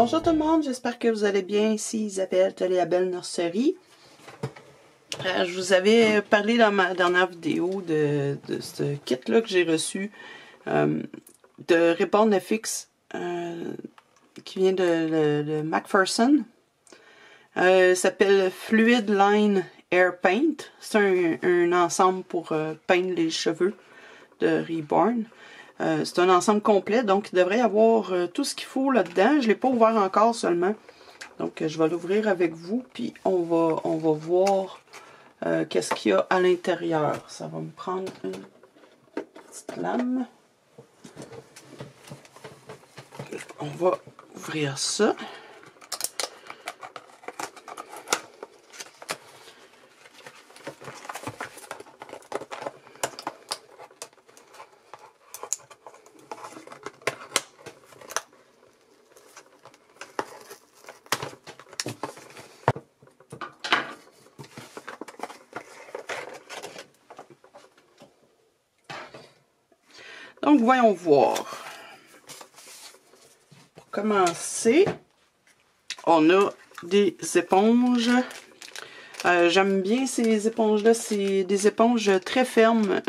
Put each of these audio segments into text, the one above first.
Bonjour tout le monde, j'espère que vous allez bien. Ici Isabelle de la Belle Nurserie. Je vous avais parlé dans ma dernière vidéo de ce kit-là que j'ai reçu de Ribbon FX qui vient de McPherson. S'appelle Fluid Line Air Paint. C'est un ensemble pour peindre les cheveux de Reborn. C'est un ensemble complet, donc il devrait y avoir tout ce qu'il faut là-dedans. Je ne l'ai pas ouvert encore seulement. Donc je vais l'ouvrir avec vous, puis on va voir qu'est-ce qu'il y a à l'intérieur. Ça va me prendre une petite lame. On va ouvrir ça. Donc, voyons voir. Pour commencer, on a des éponges. J'aime bien ces éponges-là. C'est des éponges très fermes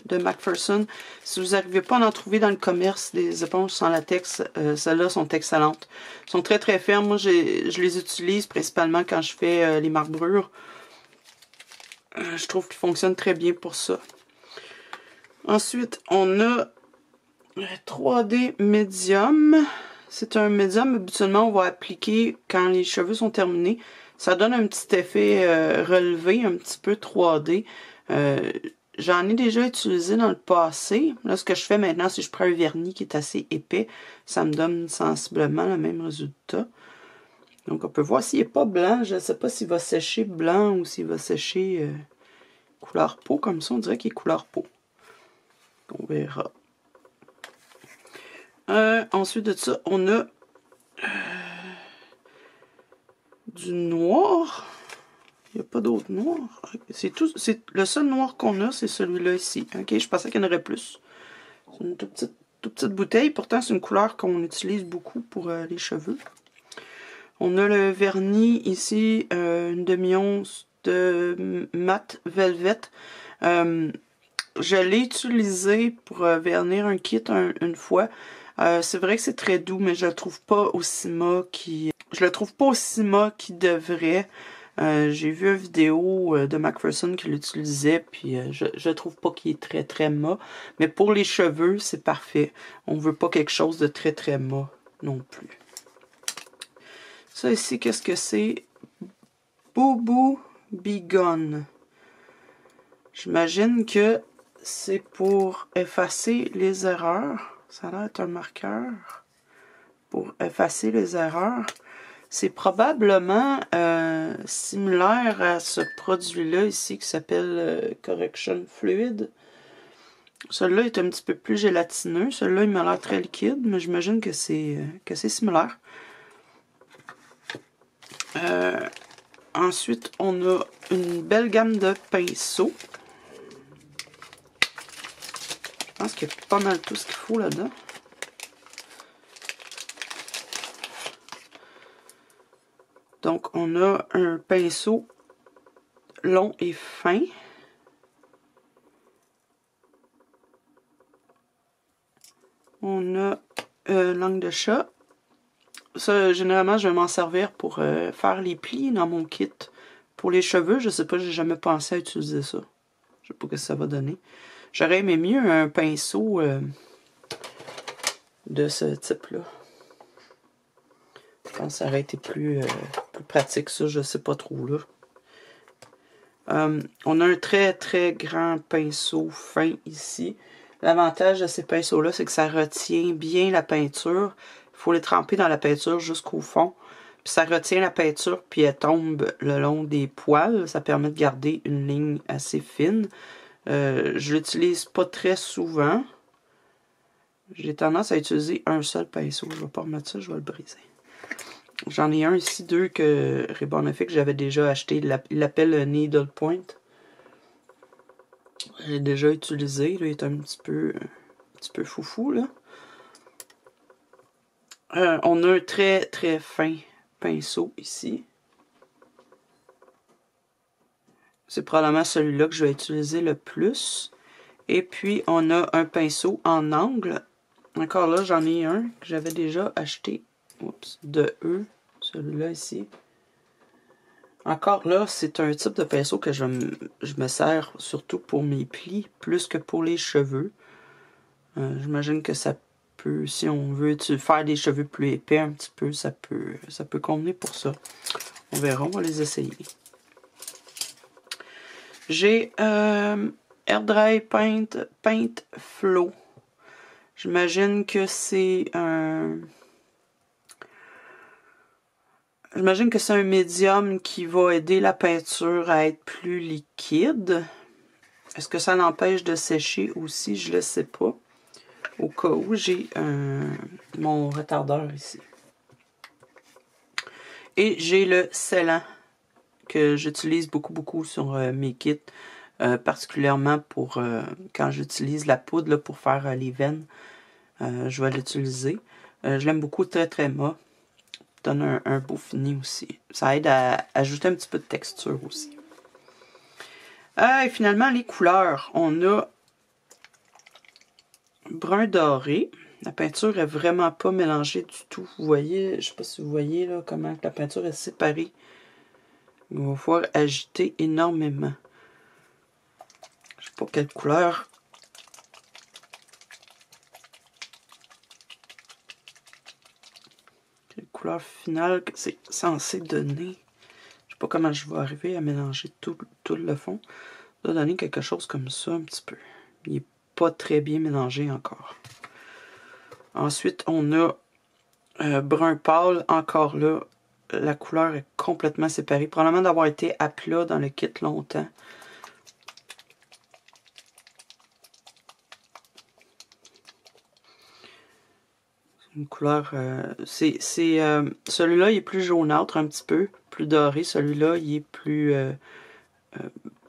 de McPherson. Si vous n'arrivez pas à en trouver dans le commerce, des éponges sans latex, celles-là sont excellentes. Elles sont très très fermes. Moi, je les utilise principalement quand je fais les marbrures. Je trouve qu'ils fonctionnent très bien pour ça. Ensuite, on a 3D Medium. C'est un médium, habituellement, on va appliquer quand les cheveux sont terminés. Ça donne un petit effet relevé, un petit peu 3D. J'en ai déjà utilisé dans le passé. Là, ce que je fais maintenant, c'est que je prends un vernis qui est assez épais. Ça me donne sensiblement le même résultat. Donc, on peut voir s'il n'est pas blanc. Je ne sais pas s'il va sécher blanc ou s'il va sécher couleur peau. Comme ça, on dirait qu'il est couleur peau. On verra. Ensuite de ça, on a du noir. Il n'y a pas d'autre noir. C'est tout. Le seul noir qu'on a, c'est celui-là ici. Ok, je pensais qu'il y en aurait plus. C'est une toute petite bouteille. Pourtant, c'est une couleur qu'on utilise beaucoup pour les cheveux. On a le vernis ici, une demi-once de Matte Velvet. Je l'ai utilisé pour vernir un kit une fois. C'est vrai que c'est très doux, mais je le trouve pas aussi mat qu'il devrait. J'ai vu une vidéo de McPherson qui l'utilisait, puis je trouve pas qu'il est très très mat. Mais pour les cheveux, c'est parfait. On veut pas quelque chose de très très mat non plus. Ça ici, qu'est-ce que c'est? Boubou Bigon. J'imagine que c'est pour effacer les erreurs. Ça a l'air d'être un marqueur pour effacer les erreurs. C'est probablement similaire à ce produit-là ici qui s'appelle Correction Fluid. Celui-là est un petit peu plus gélatineux. Celui-là, il m'a l'air très liquide, mais j'imagine que c'est similaire. Ensuite, on a une belle gamme de pinceaux. Je pense qu'il y a pas mal tout ce qu'il faut là-dedans. Donc, on a un pinceau long et fin. On a langue de chat. Ça, généralement, je vais m'en servir pour faire les plis dans mon kit. Pour les cheveux, je sais pas, j'ai jamais pensé à utiliser ça. Je sais pas ce que ça va donner. J'aurais aimé mieux un pinceau de ce type-là. Je pense que ça aurait été plus pratique, ça, je sais pas trop, là. On a un très très grand pinceau fin ici. L'avantage de ces pinceaux-là, c'est que ça retient bien la peinture. Il faut les tremper dans la peinture jusqu'au fond. Puis ça retient la peinture, puis elle tombe le long des poils. Ça permet de garder une ligne assez fine. Je l'utilise pas très souvent. J'ai tendance à utiliser un seul pinceau. Je vais pas remettre ça, je vais le briser. J'en ai un ici, deux que Ribbon FX que j'avais déjà acheté. Il l'appelle Needle Point. J'ai déjà utilisé. Là, il est un petit peu foufou, là. On a un très très fin pinceau ici. C'est probablement celui-là que je vais utiliser le plus. Et puis on a un pinceau en angle. Encore là, j'en ai un que j'avais déjà acheté. Oups, de E. Celui-là ici. Encore là, c'est un type de pinceau que je me sers surtout pour mes plis, plus que pour les cheveux. J'imagine que ça peut, si on veut faire des cheveux plus épais un petit peu, ça peut convenir pour ça. On verra, on va les essayer. J'ai Air Dry Paint Flow. J'imagine que c'est un... J'imagine que c'est un médium qui va aider la peinture à être plus liquide. Est-ce que ça l'empêche de sécher aussi? Je ne le sais pas. Au cas où, j'ai mon retardeur ici. Et j'ai le scellant que j'utilise beaucoup sur mes kits. Particulièrement pour quand j'utilise la poudre là, pour faire les veines. Je vais l'utiliser. Je l'aime beaucoup, très mat. Donne un beau fini aussi. Ça aide à ajouter un petit peu de texture aussi. Et finalement, les couleurs. On a brun doré. La peinture est vraiment pas mélangée du tout. Vous voyez, je sais pas si vous voyez là, comment la peinture est séparée. Il va falloir agiter énormément. Je sais pas quelle couleur. Couleur finale que c'est censé donner. Je sais pas comment je vais arriver à mélanger tout le fond. Ça va donner quelque chose comme ça un petit peu. Il n'est pas très bien mélangé encore. Ensuite, on a brun pâle. Encore là, la couleur est complètement séparée. Probablement d'avoir été à plat dans le kit longtemps. Une couleur, celui-là il est plus jaunâtre un petit peu, plus doré. Celui-là il est plus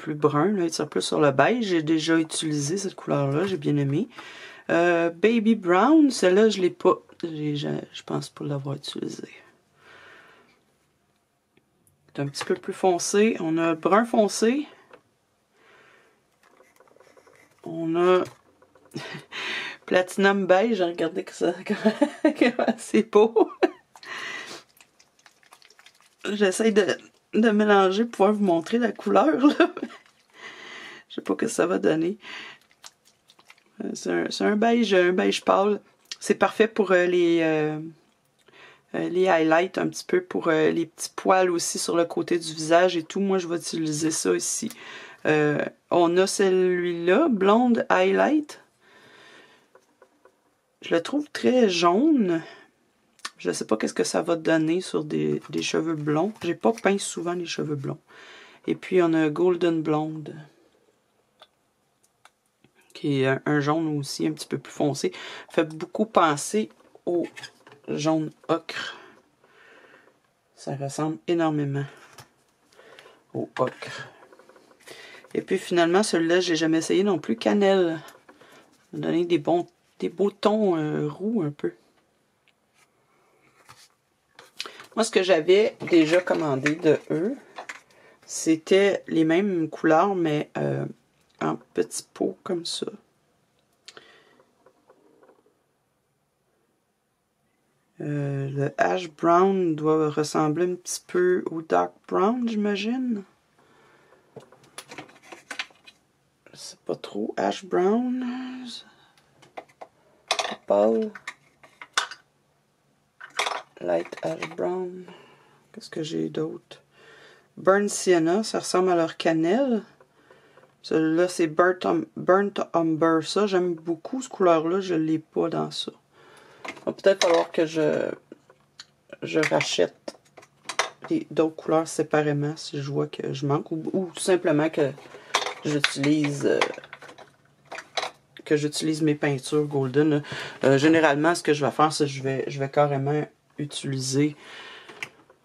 brun, là, il tire plus sur le beige. J'ai déjà utilisé cette couleur-là, j'ai bien aimé. Baby Brown, celle-là je l'ai pas, je pense pas l'avoir utilisé. C'est un petit peu plus foncé. On a brun foncé. On a Platinum beige, regardez que ça, c'est beau. J'essaie de mélanger pour pouvoir vous montrer la couleur. Là. Je sais pas ce que ça va donner. C'est un beige pâle. C'est parfait pour les highlights un petit peu, pour les petits poils aussi sur le côté du visage et tout. Moi, je vais utiliser ça ici. On a celui-là, Blonde Highlight. Je le trouve très jaune. Je ne sais pas qu'est-ce que ça va donner sur des cheveux blonds. J'ai pas peint souvent les cheveux blonds. Et puis on a Golden Blonde. Qui est un jaune aussi un petit peu plus foncé. Fait beaucoup penser au jaune ocre. Ça ressemble énormément au ocre. Et puis finalement, celui-là, j'ai jamais essayé non plus. Cannelle. Ça va donner des beaux tons roux un peu. Moi, ce que j'avais déjà commandé de eux, c'était les mêmes couleurs, mais en petits pots comme ça. Le ash brown doit ressembler un petit peu au dark brown, j'imagine. Je sais pas trop. Ash brown. Pâle. Light ash brown. Qu'est-ce que j'ai d'autre? Burnt sienna, ça ressemble à leur cannelle. Celui-là, c'est Burnt Umber. Ça, j'aime beaucoup ce couleur-là. Je ne l'ai pas dans ça. Il va peut-être falloir que je rachète d'autres couleurs séparément si je vois que je manque. Ou tout simplement que j'utilise mes peintures Golden. Généralement, ce que je vais faire, c'est que je vais carrément utiliser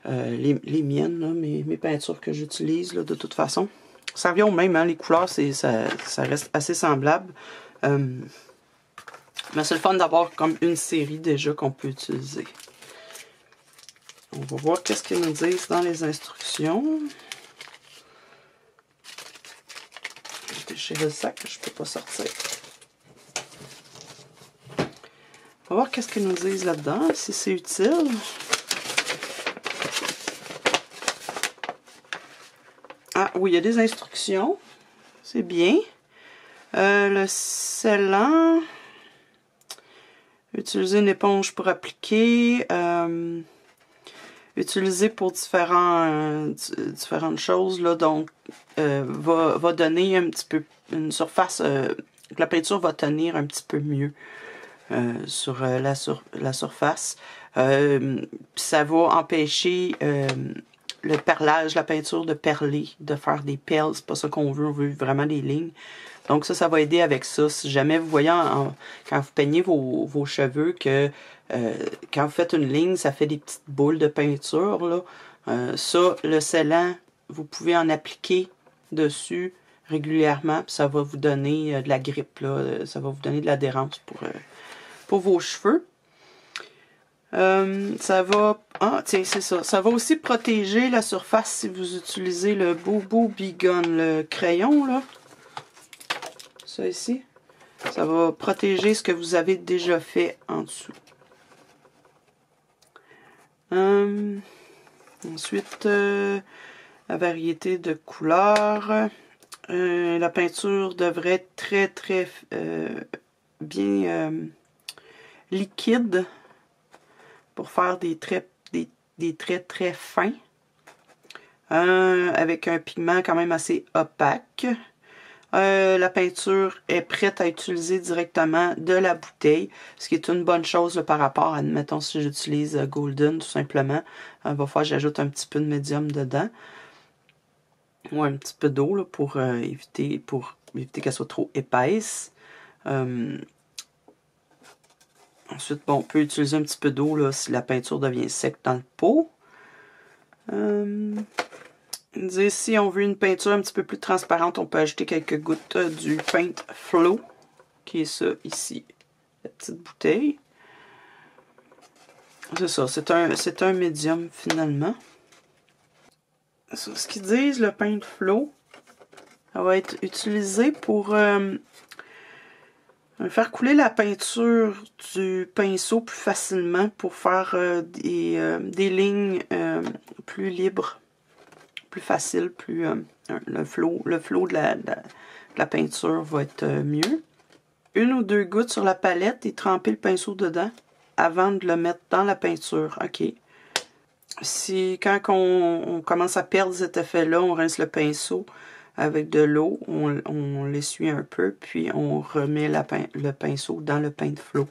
les miennes, là, mes peintures que j'utilise de toute façon. Ça revient au même, hein, les couleurs, ça reste assez semblable. Mais c'est le fun d'avoir comme une série déjà qu'on peut utiliser. On va voir qu'est-ce qu'ils nous disent dans les instructions. J'ai déchiré le sac, je ne peux pas sortir. On va voir qu'est-ce qu'ils nous disent là-dedans, si c'est utile. Ah oui, il y a des instructions. C'est bien. Le scellant. Utiliser une éponge pour appliquer. Utiliser pour différentes choses. Là, donc, va donner un petit peu une surface. La peinture va tenir un petit peu mieux sur la surface. Ça va empêcher le perlage, la peinture de perler, de faire des perles. C'est pas ça qu'on veut. On veut vraiment des lignes. Donc ça va aider avec ça. Si jamais vous voyez, quand vous peignez vos cheveux, que quand vous faites une ligne, ça fait des petites boules de peinture, là. Ça, le scellant, vous pouvez en appliquer dessus régulièrement, puis ça va vous donner de la grippe, là. Ça va vous donner de l'adhérence pour vos cheveux. Ça va... Ah, tiens, c'est ça. Ça va aussi protéger la surface si vous utilisez le Bobo Begun, le crayon, là. Ça ici. Ça va protéger ce que vous avez déjà fait en dessous. Ensuite, la variété de couleurs. La peinture devrait être très, très bien liquide pour faire des traits très fins. Avec un pigment quand même assez opaque. La peinture est prête à utiliser directement de la bouteille, ce qui est une bonne chose là, par rapport à, admettons, si j'utilise Golden, tout simplement. Il va falloir que j'ajoute un petit peu de médium dedans. Ou un petit peu d'eau pour éviter qu'elle soit trop épaisse. Ensuite, bon, on peut utiliser un petit peu d'eau si la peinture devient sec dans le pot. Si on veut une peinture un petit peu plus transparente, on peut ajouter quelques gouttes du Paint Flow, qui est ça ici, la petite bouteille. C'est ça, c'est un médium finalement. Ce qu'ils disent, le Paint Flow, ça va être utilisé pour faire couler la peinture du pinceau plus facilement pour faire des lignes plus libres. Plus facile, plus le flow de la peinture va être mieux. Une ou deux gouttes sur la palette et tremper le pinceau dedans avant de le mettre dans la peinture. OK. Si quand on commence à perdre cet effet-là, on rince le pinceau avec de l'eau, on l'essuie un peu, puis on remet le pinceau dans le Paint Flow.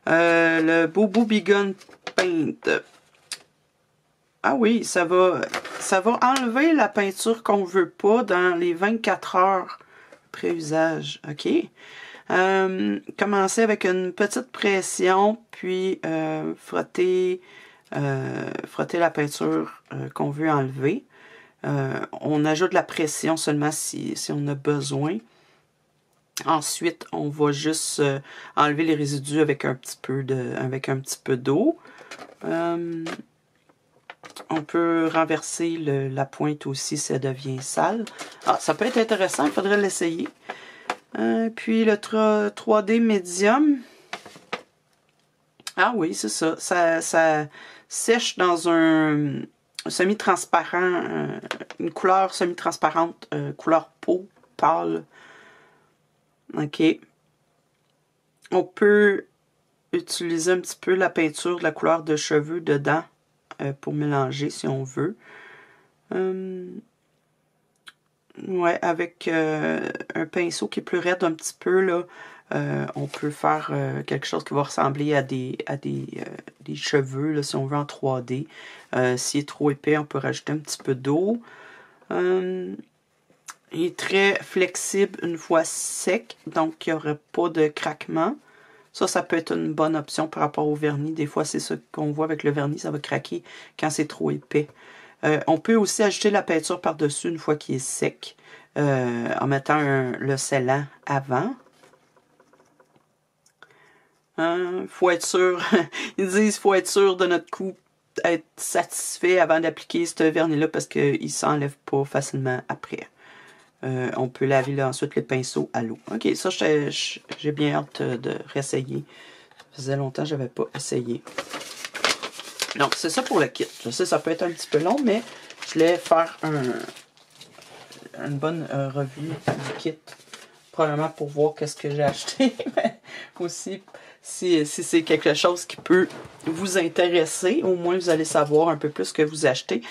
Le Bobo Begun Paint. Ah oui, ça va enlever la peinture qu'on ne veut pas dans les 24 heures pré-usage. OK. Commencez avec une petite pression, puis frotter la peinture qu'on veut enlever. On ajoute la pression seulement si on a besoin. Ensuite, on va juste enlever les résidus avec un petit peu d'eau. On peut renverser la pointe aussi si elle devient sale. Ah, ça peut être intéressant, il faudrait l'essayer. Puis le 3D Medium. Ah oui, c'est ça. Ça sèche dans un semi-transparent, une couleur semi-transparente, couleur peau pâle. OK. On peut utiliser un petit peu la peinture de la couleur de cheveux dedans. Pour mélanger si on veut. Ouais, avec un pinceau qui est plus raide un petit peu, là, on peut faire quelque chose qui va ressembler à des cheveux, là, si on veut en 3D. S'il est trop épais, on peut rajouter un petit peu d'eau. Il est très flexible une fois sec, donc il n'y aurait pas de craquement. Ça peut être une bonne option par rapport au vernis. Des fois, c'est ça qu'on voit avec le vernis, ça va craquer quand c'est trop épais. On peut aussi ajouter la peinture par-dessus une fois qu'il est sec, en mettant le scellant avant. Faut être sûr, ils disent faut être sûr de notre coup être satisfait avant d'appliquer ce vernis-là parce qu'il ne s'enlève pas facilement après. On peut laver là, ensuite les pinceaux à l'eau. Ok, ça, j'ai bien hâte de réessayer. Ça faisait longtemps que je n'avais pas essayé. Donc, c'est ça pour le kit. Je sais, ça peut être un petit peu long, mais je voulais faire une bonne revue du kit. Probablement pour voir qu'est-ce que j'ai acheté, mais aussi si c'est quelque chose qui peut vous intéresser, au moins vous allez savoir un peu plus ce que vous achetez.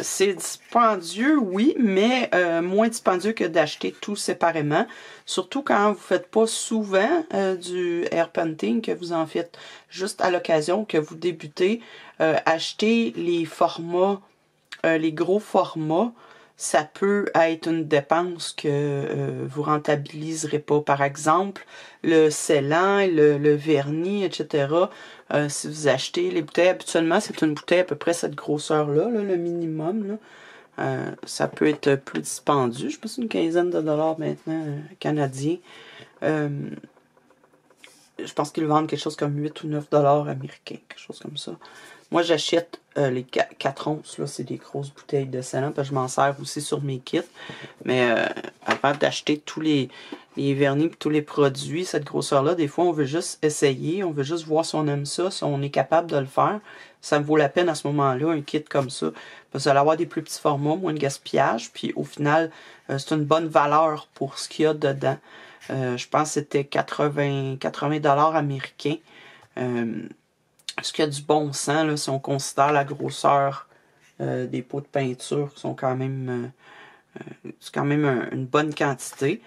C'est dispendieux, oui, mais moins dispendieux que d'acheter tout séparément. Surtout quand vous ne faites pas souvent du air painting, que vous en faites juste à l'occasion, que vous débutez. Acheter les formats, les gros formats, ça peut être une dépense que vous rentabiliserez pas. Par exemple, le scellant, le vernis, etc. Si vous achetez les bouteilles, habituellement, c'est une bouteille à peu près cette grosseur-là, le minimum. Là. Ça peut être plus dispendieux. Je pense une quinzaine de dollars maintenant canadiens. Je pense qu'ils vendent quelque chose comme 8 ou 9 dollars américains, quelque chose comme ça. Moi, j'achète les 4 onces, là, c'est des grosses bouteilles de scellant, parce que je m'en sers aussi sur mes kits. Mais avant d'acheter tous les vernis et tous les produits, cette grosseur-là, des fois, on veut juste essayer, on veut juste voir si on aime ça, si on est capable de le faire. Ça me vaut la peine à ce moment-là, un kit comme ça. Parce que vous allez avoir des plus petits formats, moins de gaspillage, puis au final, c'est une bonne valeur pour ce qu'il y a dedans. Je pense que c'était 80 $ américains. Ce qui a du bon sens, là, si on considère la grosseur des pots de peinture, qui sont quand même, c'est quand même une bonne quantité.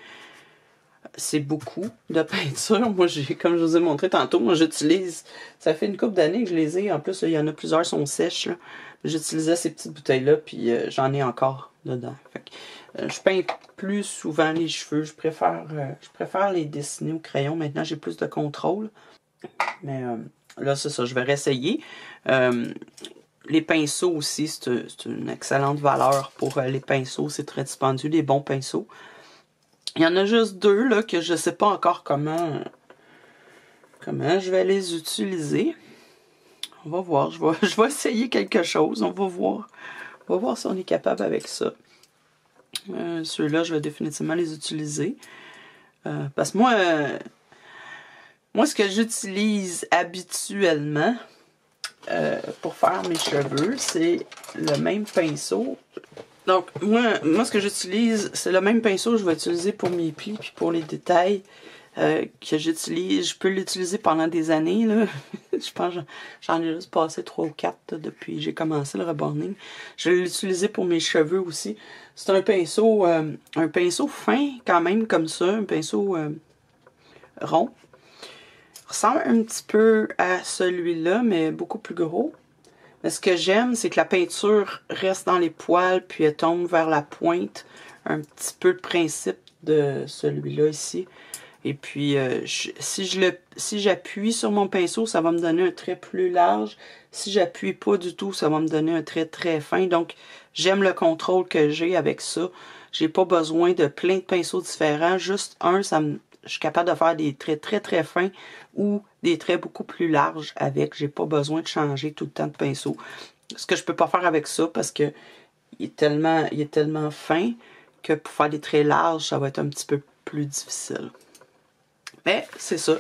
C'est beaucoup de peinture. Moi, comme je vous ai montré tantôt, moi j'utilise, ça fait une couple d'années que je les ai. En plus, il y en a plusieurs qui sont sèches. J'utilisais ces petites bouteilles-là, puis j'en ai encore dedans. Fait que, je peins plus souvent les cheveux. Je préfère les dessiner au crayon. Maintenant, j'ai plus de contrôle. Mais là, c'est ça, je vais réessayer. Les pinceaux aussi, c'est une excellente valeur pour les pinceaux. C'est très dispendieux, des bons pinceaux. Il y en a juste 2 là, que je ne sais pas encore comment je vais les utiliser. On va voir, je vais essayer quelque chose. On va voir si on est capable avec ça. Ceux-là, je vais définitivement les utiliser. Parce que moi, ce que j'utilise habituellement pour faire mes cheveux, c'est le même pinceau. Donc, moi ce que j'utilise, c'est le même pinceau que je vais utiliser pour mes plis puis pour les détails que j'utilise. Je peux l'utiliser pendant des années, là. Je pense que j'en ai juste passé 3 ou 4 depuis que j'ai commencé le reborning. Je vais l'utiliser pour mes cheveux aussi. C'est un pinceau fin quand même, comme ça, un pinceau rond. Ressemble un petit peu à celui-là, mais beaucoup plus gros. Mais ce que j'aime, c'est que la peinture reste dans les poils, puis elle tombe vers la pointe. Un petit peu le principe de celui-là ici. Et puis, si j'appuie sur mon pinceau, ça va me donner un trait plus large. Si j'appuie pas du tout, ça va me donner un trait très fin. Donc, j'aime le contrôle que j'ai avec ça. J'ai pas besoin de plein de pinceaux différents. Juste un, je suis capable de faire des traits très très fins ou des traits beaucoup plus larges avec. J'ai pas besoin de changer tout le temps de pinceau. Ce que je peux pas faire avec ça parce que il est tellement fin que pour faire des traits larges, ça va être un petit peu plus difficile. Mais c'est ça.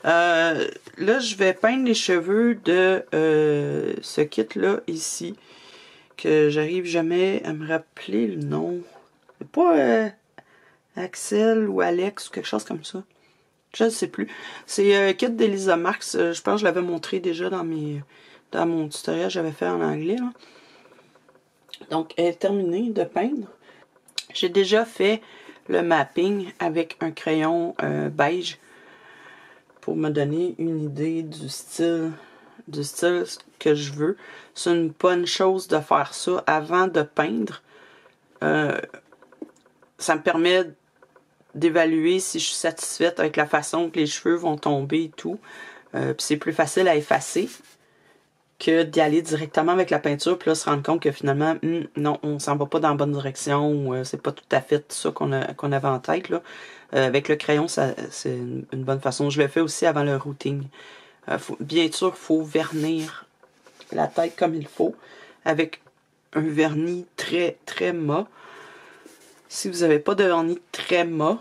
Là, je vais peindre les cheveux de ce kit-là ici. Que j'arrive jamais à me rappeler le nom. C'est pas Axel ou Alex ou quelque chose comme ça. Je ne sais plus. C'est un kit d'Elisa Marx. Je pense que je l'avais montré déjà dans mon tutoriel que j'avais fait en anglais. Là. Donc, elle est terminée de peindre. J'ai déjà fait le mapping avec un crayon beige pour me donner une idée du style que je veux. C'est une bonne chose de faire ça avant de peindre. Ça me permet d'évaluer si je suis satisfaite avec la façon que les cheveux vont tomber et tout. Puis c'est plus facile à effacer que d'y aller directement avec la peinture puis là se rendre compte que finalement, non, on s'en va pas dans la bonne direction ou c'est pas tout à fait ça qu'on avait en tête. Là. Avec le crayon, c'est une bonne façon. Je le fais aussi avant le routing. Bien sûr, il faut vernir la tête comme il faut, avec un vernis très, très mat. Si vous n'avez pas de vernis très mat,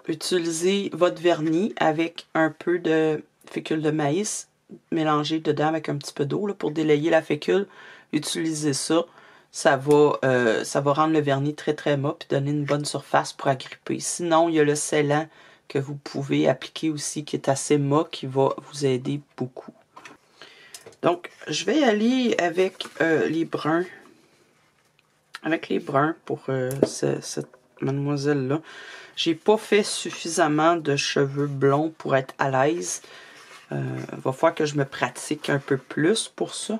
utilisez votre vernis avec un peu de fécule de maïs mélangé dedans avec un petit peu d'eau pour délayer la fécule. Utilisez ça. Ça va rendre le vernis très très mat et donner une bonne surface pour agripper. Sinon, il y a le scellant que vous pouvez appliquer aussi qui est assez mat qui va vous aider beaucoup. Donc, je vais aller avec les bruns. Avec les bruns pour cette mademoiselle-là. J'ai pas fait suffisamment de cheveux blonds pour être à l'aise. Va falloir que je me pratique un peu plus pour ça.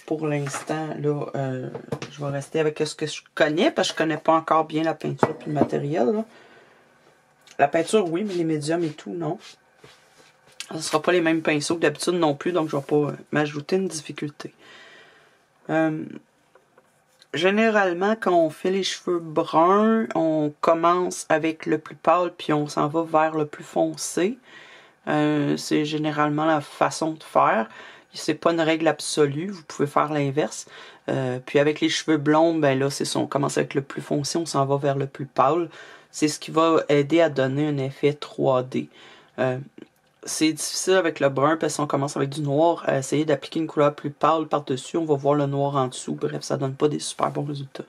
Pour l'instant, là, je vais rester avec ce que je connais, parce que je connais pas encore bien la peinture et le matériel. Là. La peinture, oui, mais les médiums et tout, non. Ce ne sera pas les mêmes pinceaux que d'habitude non plus, donc je ne vais pas m'ajouter une difficulté. Généralement, quand on fait les cheveux bruns, on commence avec le plus pâle, puis on s'en va vers le plus foncé. C'est généralement la façon de faire. C'est pas une règle absolue, vous pouvez faire l'inverse. Puis avec les cheveux blonds, ben là, c'est ça, on commence avec le plus foncé, on s'en va vers le plus pâle. C'est ce qui va aider à donner un effet 3D. C'est difficile avec le brun parce qu'on commence avec du noir. À essayer d'appliquer une couleur plus pâle par-dessus, on va voir le noir en dessous. Bref, ça donne pas des super bons résultats.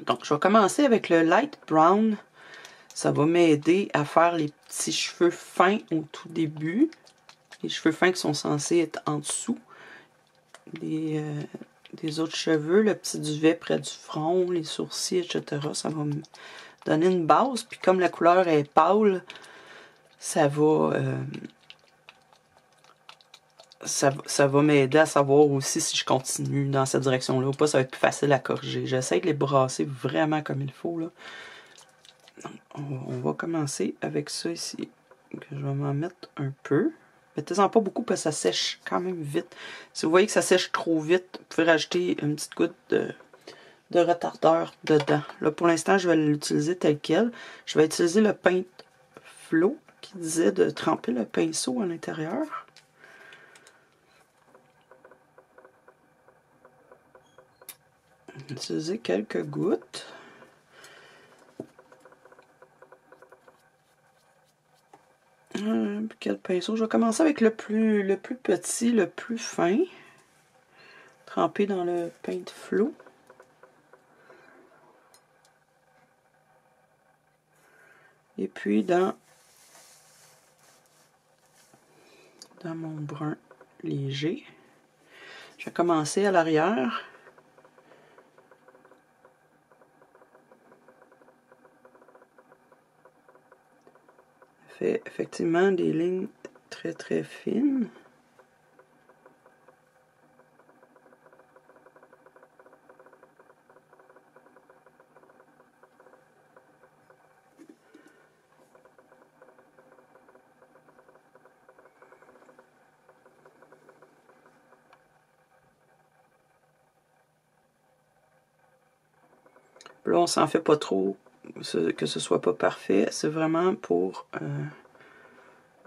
Donc, je vais commencer avec le light brown. Ça va m'aider à faire les petits cheveux fins au tout début. Les cheveux fins qui sont censés être en dessous des autres cheveux. Le petit duvet près du front, les sourcils, etc. Ça va me donner une base. Puis comme la couleur est pâle, ça va m'aider à savoir aussi si je continue dans cette direction-là ou pas. Ça va être plus facile à corriger. J'essaie de les brasser vraiment comme il faut. Là. On va commencer avec ça ici. Je vais m'en mettre un peu. Mettez-en pas beaucoup parce que ça sèche quand même vite. Si vous voyez que ça sèche trop vite, vous pouvez rajouter une petite goutte de retardeur dedans. Là, pour l'instant, je vais l'utiliser tel quel. Je vais utiliser le Paint Flow qui disait de tremper le pinceau à l'intérieur. Je vais utiliser quelques gouttes. Quel pinceau? Je vais commencer avec le plus petit, le plus fin. Trempé dans le Paint Flow. Et puis dans mon brun léger. Je vais commencer à l'arrière. Fait effectivement des lignes très très fines. Là, on s'en fait pas trop, que ce soit pas parfait. C'est vraiment pour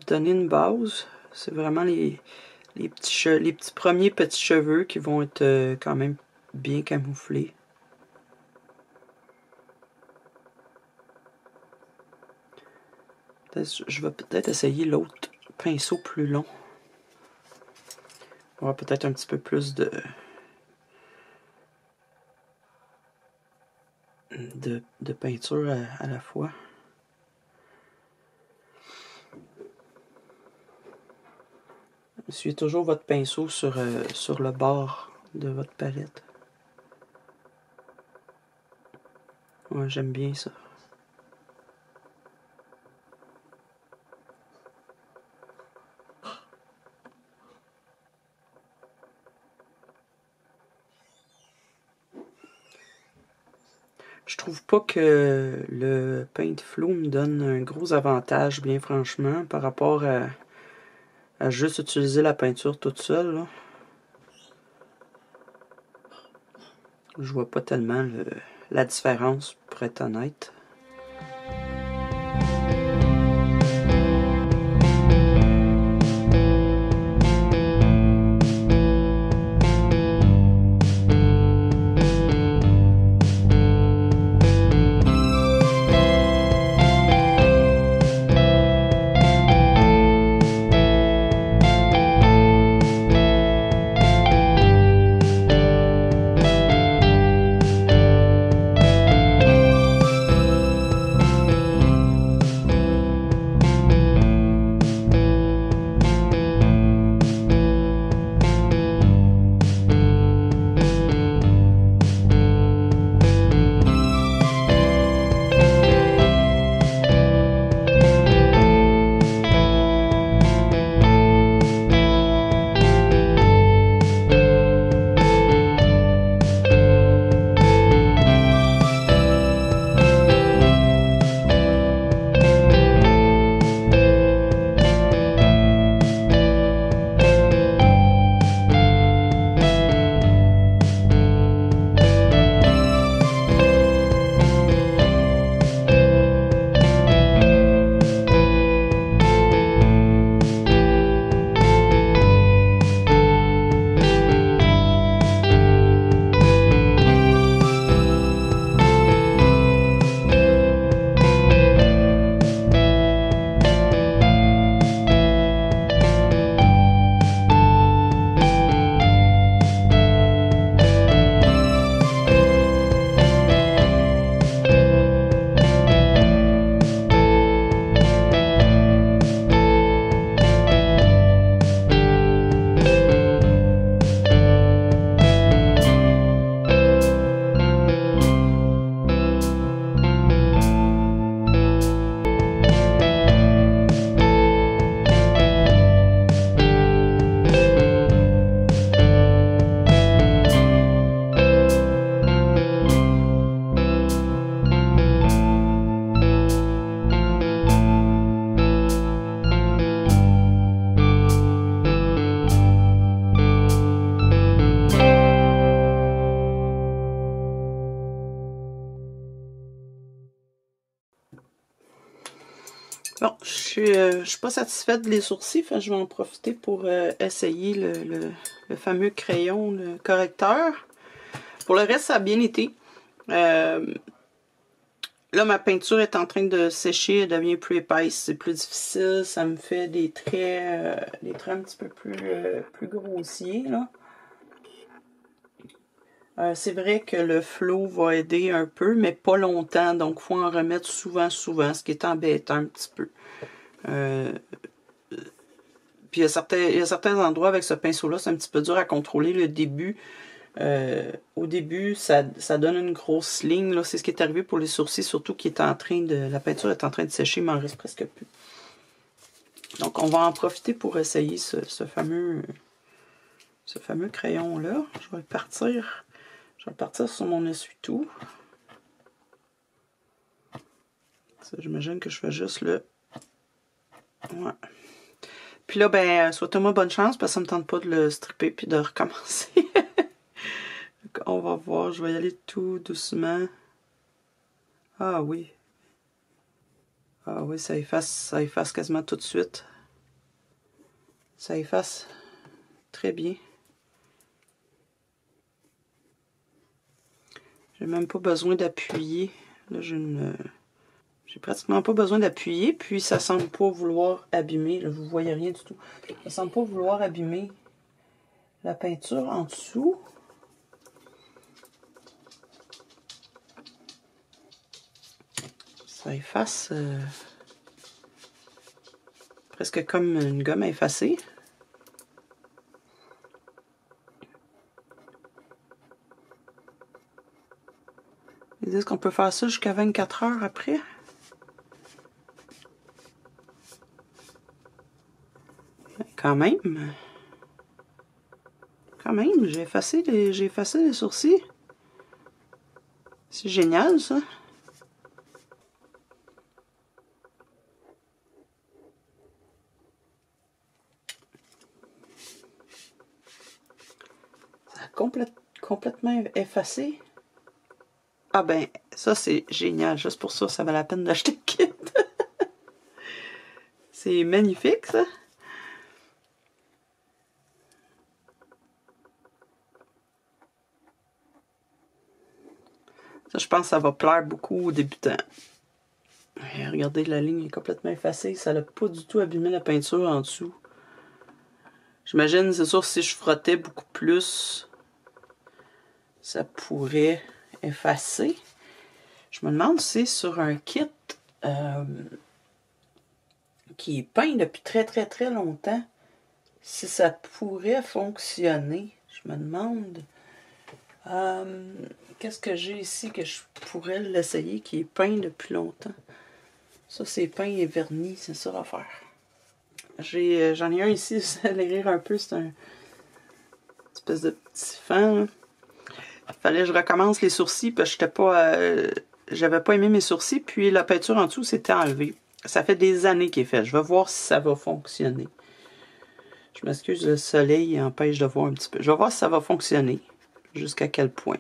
donner une base. C'est vraiment les petits premiers petits cheveux qui vont être quand même bien camouflés. Je vais peut-être essayer l'autre pinceau plus long. On va peut-être un petit peu plus de peinture à la fois. Essuyez toujours votre pinceau sur le bord de votre palette. Ouais, j'aime bien ça. Je trouve pas que le Paint Flow me donne un gros avantage, bien franchement, par rapport à juste utiliser la peinture toute seule. Là. Je vois pas tellement la différence, pour être honnête. je suis pas satisfaite des sourcils, fait que je vais en profiter pour essayer le fameux crayon, le correcteur. Pour le reste, ça a bien été. Là, ma peinture est en train de sécher, elle devient plus épaisse, c'est plus difficile, ça me fait des traits un petit peu plus grossiers, là. C'est vrai que le flot va aider un peu, mais pas longtemps, donc il faut en remettre souvent, ce qui est embêtant un petit peu. Puis il y a certains endroits avec ce pinceau-là, c'est un petit peu dur à contrôler le début. Au début, ça donne une grosse ligne, là. C'est ce qui est arrivé pour les sourcils, surtout qui est en train de. La peinture est en train de sécher, il m'en reste presque plus. Donc on va en profiter pour essayer ce fameux crayon-là. Je vais le partir sur mon essuie-tout. J'imagine que je fais juste le... Ouais. Puis là, ben, souhaitez-moi bonne chance, parce que ça me tente pas de le stripper puis de recommencer. On va voir, je vais y aller tout doucement. Ah oui. Ah oui, ça efface quasiment tout de suite. Ça efface très bien. J'ai même pas besoin d'appuyer. Là, j'ai pratiquement pas besoin d'appuyer, puis ça semble pas vouloir abîmer. Là, vous voyez rien du tout. Ça semble pas vouloir abîmer la peinture en dessous. Ça efface presque comme une gomme à effacer. Ils disent qu'on peut faire ça jusqu'à 24 heures après. Quand même, j'ai effacé les sourcils. C'est génial, ça. Ça a complètement effacé. Ah ben, ça c'est génial. Juste pour ça, ça vaut la peine d'acheter le kit. C'est magnifique, ça. Ça, je pense que ça va plaire beaucoup aux débutants. Regardez, la ligne est complètement effacée. Ça n'a pas du tout abîmé la peinture en dessous. J'imagine, c'est sûr, si je frottais beaucoup plus, ça pourrait effacer. Je me demande si c'est sur un kit qui est peint depuis très longtemps, si ça pourrait fonctionner. Je me demande... qu'est-ce que j'ai ici que je pourrais l'essayer qui est peint depuis longtemps? Ça, c'est peint et vernis, c'est ça l'affaire. J'en ai un ici, vous allez rire un peu, c'est un espèce de petit fan. Il fallait que je recommence les sourcils parce que j'avais pas aimé mes sourcils, puis la peinture en dessous s'était enlevée. Ça fait des années qu'il est fait. Je vais voir si ça va fonctionner. Je m'excuse, le soleil empêche de voir un petit peu. Je vais voir si ça va fonctionner. Jusqu'à quel point.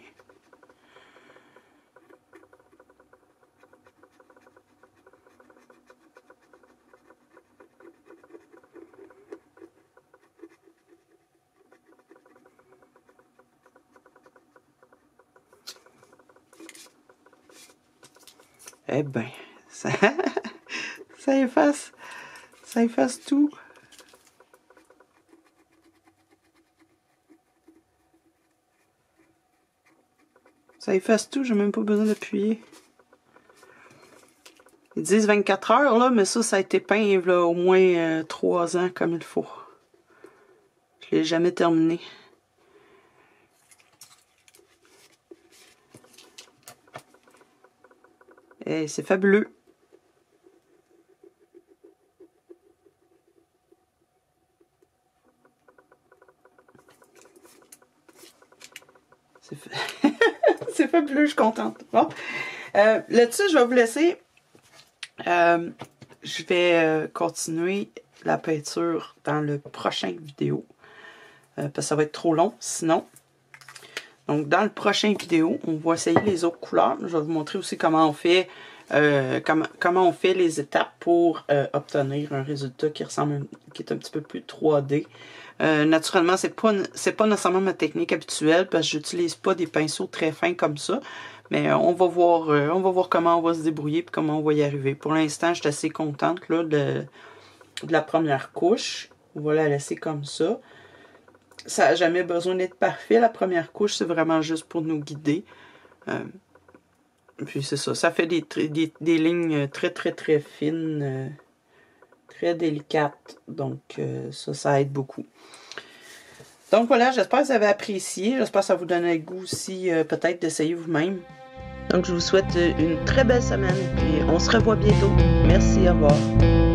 Eh ben, ça efface tout. Ça efface tout, j'ai même pas besoin d'appuyer. Ils disent 24 heures, là, mais ça a été peint là, au moins 3 ans comme il faut. Je l'ai jamais terminé. Et c'est fabuleux. C'est fabuleux, je suis contente. Bon. Là-dessus, je vais vous laisser. Je vais continuer la peinture dans le prochain vidéo. Parce que ça va être trop long, sinon. Donc, dans le prochain vidéo, on va essayer les autres couleurs. Je vais vous montrer aussi comment on fait comment on fait les étapes pour obtenir un résultat qui ressemble, qui est un petit peu plus 3D. Naturellement, c'est pas nécessairement ma technique habituelle parce que j'utilise pas des pinceaux très fins comme ça. Mais on va voir comment on va se débrouiller et comment on va y arriver. Pour l'instant, je suis assez contente là, de la première couche. On va la laisser comme ça. Ça n'a jamais besoin d'être parfait. La première couche, c'est vraiment juste pour nous guider. Puis c'est ça. Ça fait des lignes très, très, très fines. Très délicates. Donc, ça aide beaucoup. Donc voilà, j'espère que vous avez apprécié. J'espère que ça vous donne le goût aussi, peut-être, d'essayer vous-même. Donc, je vous souhaite une très belle semaine. Et on se revoit bientôt. Merci, au revoir.